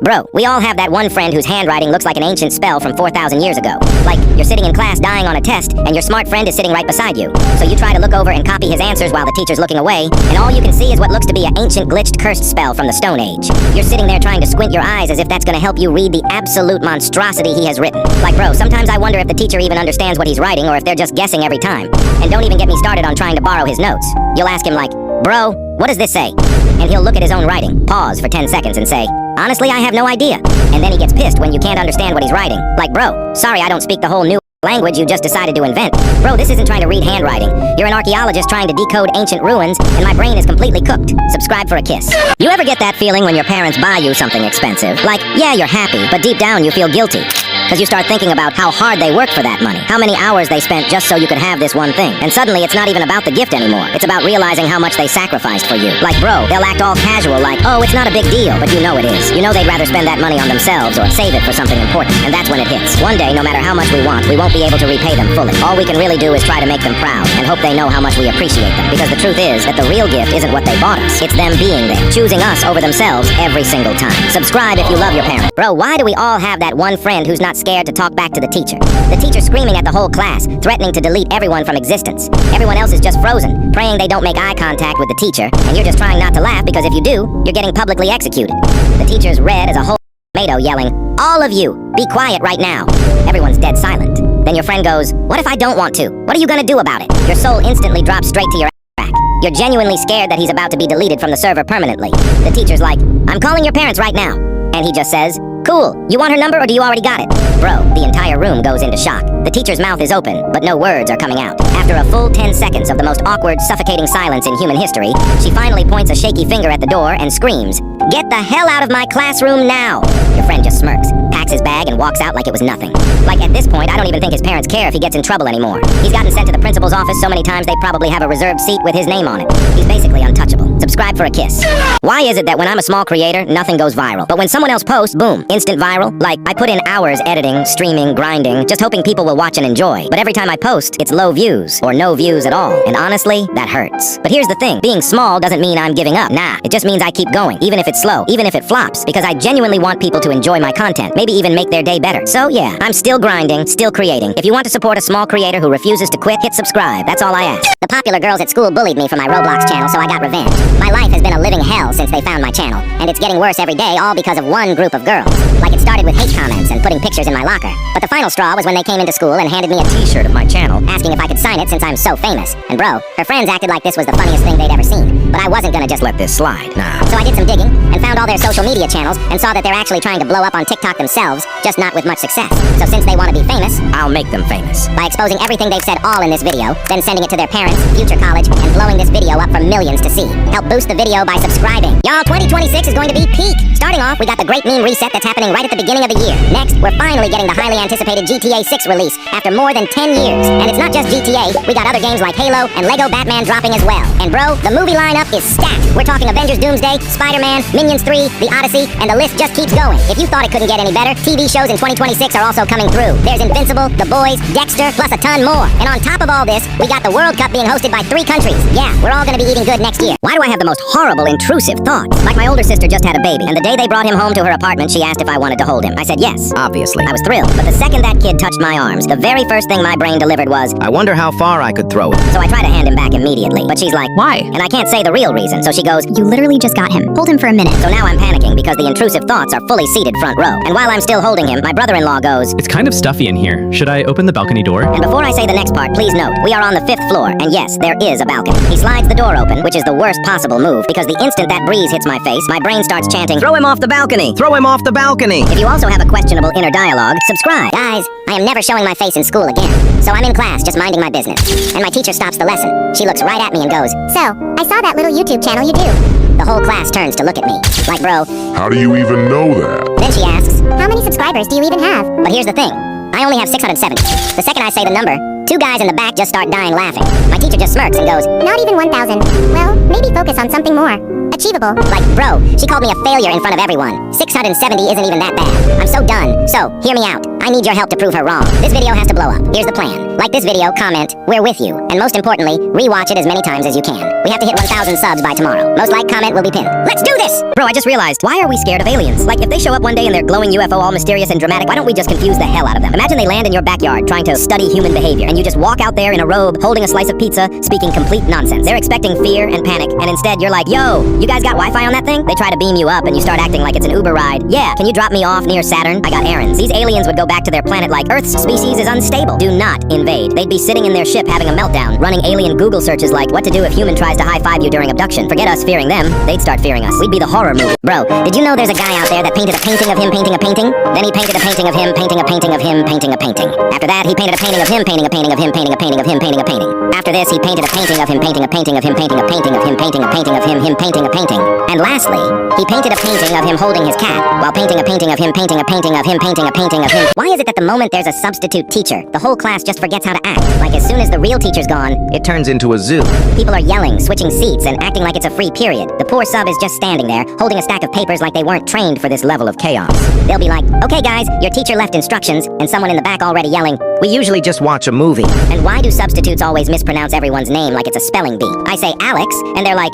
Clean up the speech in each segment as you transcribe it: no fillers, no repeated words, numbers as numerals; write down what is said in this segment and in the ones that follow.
Bro, we all have that one friend whose handwriting looks like an ancient spell from 4,000 years ago. Like, you're sitting in class dying on a test, and your smart friend is sitting right beside you. So you try to look over and copy his answers while the teacher's looking away, and all you can see is what looks to be an ancient glitched cursed spell from the Stone Age. You're sitting there trying to squint your eyes as if that's gonna help you read the absolute monstrosity he has written. Like, bro, sometimes I wonder if the teacher even understands what he's writing or if they're just guessing every time. And don't even get me started on trying to borrow his notes. You'll ask him like, bro, what does this say? And he'll look at his own writing, pause for 10 seconds and say, honestly, I have no idea. And then he gets pissed when you can't understand what he's writing. Like, bro, sorry I don't speak the whole new language you just decided to invent. Bro, this isn't trying to read handwriting. You're an archaeologist trying to decode ancient ruins, and my brain is completely cooked. Subscribe for a kiss. You ever get that feeling when your parents buy you something expensive? Like, yeah, you're happy, but deep down you feel guilty. Because you start thinking about how hard they worked for that money, how many hours they spent just so you could have this one thing. And suddenly it's not even about the gift anymore. It's about realizing how much they sacrificed for you. Like, bro, they'll act all casual like, oh, it's not a big deal, but you know it is. You know they'd rather spend that money on themselves or save it for something important. And that's when it hits. One day, no matter how much we want, we won't be able to repay them fully. All we can really do is try to make them proud and hope they know how much we appreciate them. Because the truth is that the real gift isn't what they bought us. It's them being there, choosing us over themselves every single time. Subscribe if you love your parents. Bro, why do we all have that one friend who's not scared to talk back to the teacher? The teacher screaming at the whole class, threatening to delete everyone from existence. Everyone else is just frozen, praying they don't make eye contact with the teacher, and you're just trying not to laugh because if you do, you're getting publicly executed. The teacher's red as a whole tomato yelling, all of you, be quiet right now. Everyone's dead silent. Then your friend goes, what if I don't want to? What are you gonna do about it? Your soul instantly drops straight to your back. You're genuinely scared that he's about to be deleted from the server permanently. The teacher's like, I'm calling your parents right now. And he just says, cool, you want her number or do you already got it? Bro, the entire room goes into shock. The teacher's mouth is open, but no words are coming out. After a full 10 seconds of the most awkward, suffocating silence in human history, she finally points a shaky finger at the door and screams, get the hell out of my classroom now! Your friend just smirks, packs his bag and walks out like it was nothing. Like at this point, I don't even think his parents care if he gets in trouble anymore. He's gotten sent to the principal's office so many times they probably have a reserved seat with his name on it. He's basically untouchable. Subscribe for a kiss. Why is it that when I'm a small creator, nothing goes viral, but when someone else posts, boom, instant viral? Like, I put in hours editing, streaming, grinding, just hoping people will watch and enjoy. But every time I post, it's low views, or no views at all. And honestly, that hurts. But here's the thing, being small doesn't mean I'm giving up. Nah, it just means I keep going, even if it's slow, even if it flops, because I genuinely want people to enjoy my content, maybe even make their day better. So yeah, I'm still grinding, still creating. If you want to support a small creator who refuses to quit, hit subscribe. That's all I ask. The popular girls at school bullied me for my Roblox channel, so I got revenge. My life has been a living hell since they found my channel, and it's getting worse every day, all because of one group of girls. Like it started with hate comments and putting pictures in my locker. But the final straw was when they came into school and handed me a t-shirt of my channel, asking if I could sign it since I'm so famous. And bro, her friends acted like this was the funniest thing they'd ever seen. But I wasn't gonna just let this slide. Nah. So I did some digging and found all their social media channels and saw that they're actually trying to blow up on TikTok themselves, just not with much success. So since they want to be famous, I'll make them famous. By exposing everything they've said all in this video, then sending it to their parents, future college, and blowing this video up for millions to see. Help boost the video by subscribing. Y'all, 2026 is going to be peak. Starting off, we got the great meme reset that's happening right at the beginning of the year. Next, we're finally getting the highly anticipated GTA 6 release after more than 10 years. And it's not just GTA, we got other games like Halo and Lego Batman dropping as well. And bro, the movie lineup is stacked. We're talking Avengers Doomsday, Spider-Man, Minions 3, The Odyssey, and the list just keeps going. If you thought it couldn't get any better, TV shows in 2026 are also coming through. There's Invincible, The Boys, Dexter, plus a ton more. And on top of all this, we got the World Cup being hosted by 3 countries. Yeah, we're all gonna be eating good next year. Why do I have the most horrible, intrusive thoughts? Like my older sister just had a baby, and the day they brought him home to her apartment, she asked if I wanted to hold him. I said yes. Obviously. I was thrilled, but the second that kid touched my arms, the very first thing my brain delivered was, I wonder how far I could throw it. So I try to hand him back immediately, but she's like, why? And I can't say the real reason, so she goes, you literally just got him. Hold him for a minute. So now I'm panicking because the intrusive thoughts are fully seated front row. And while I'm still holding him, my brother-in-law goes, it's kind of stuffy in here. Should I open the balcony door? And before I say the next part, please note, we are on the 5th floor, and yes, there is a balcony. He slides the door open, which is the worst possible move, because the instant that breeze hits my face, my brain starts chanting, throw him off the balcony! Throw him off the balcony! If you also have a questionable inner dialogue, subscribe. Guys, I am never showing my face in school again. So I'm in class, just minding my business. And my teacher stops the lesson. She looks right at me and goes, so, I saw that little YouTube channel you do. The whole class turns to look at me. Like, bro, how do you even know that? Then she asks, how many subscribers do you even have? But here's the thing, I only have 670. The second I say the number, 2 guys in the back just start dying laughing. My teacher just smirks and goes, not even 1,000. Well, maybe focus on something more achievable. Like, bro, she called me a failure in front of everyone. 670 isn't even that bad. I'm so done. So, hear me out. I need your help to prove her wrong. This video has to blow up. Here's the plan. Like this video, comment, we're with you. And most importantly, rewatch it as many times as you can. We have to hit 1,000 subs by tomorrow. Most like comment will be pinned. Let's do this! Bro, I just realized, why are we scared of aliens? Like, if they show up one day and they're glowing UFO all mysterious and dramatic, why don't we just confuse the hell out of them? Imagine they land in your backyard trying to study human behavior, and you just walk out there in a robe, holding a slice of pizza, speaking complete nonsense. They're expecting fear and panic, and instead you're like, yo, you guys got Wi-Fi on that thing? They try to beam you up, and you start acting like it's an Uber ride. Yeah, can you drop me off near Saturn? I got errands. These aliens would go back to their planet like, Earth's species is unstable. Do not invade. They'd be sitting in their ship having a meltdown, running alien Google searches like, what to do if human tries to high-five you during abduction. Forget us fearing them, they'd start fearing us. We'd be the horror movie. Bro, did you know there's a guy out there that painted a painting of him painting a painting? Then he painted a painting of him painting a painting of him painting a painting. After that, he painted a painting of him painting a painting of him painting a painting of him painting a painting. After this, he painted a painting of him painting a painting of him painting a painting of him painting a painting of him painting a painting. And lastly, he painted a painting of him holding his cat while painting a painting of him painting a painting of him painting a painting of him. Why is it that the moment there's a substitute teacher, the whole class just forgets how to act? Like as soon as the real teacher's gone, It turns into a zoo. people are yelling, switching seats, and acting like it's a free period. The poor sub is just standing there, holding a stack of papers like they weren't trained for this level of chaos. They'll be like, okay guys, your teacher left instructions, and someone in the back already yelling, We usually just watch a movie. and why do substitutes always mispronounce everyone's name like it's a spelling bee? I say Alex, and they're like,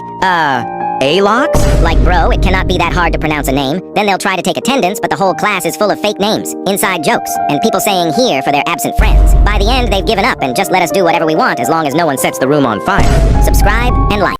Alox? like, bro, it cannot be that hard to pronounce a name. Then they'll try to take attendance, but the whole class is full of fake names, inside jokes, and people saying here for their absent friends. By the end, they've given up and just let us do whatever we want as long as no one sets the room on fire. Subscribe and like.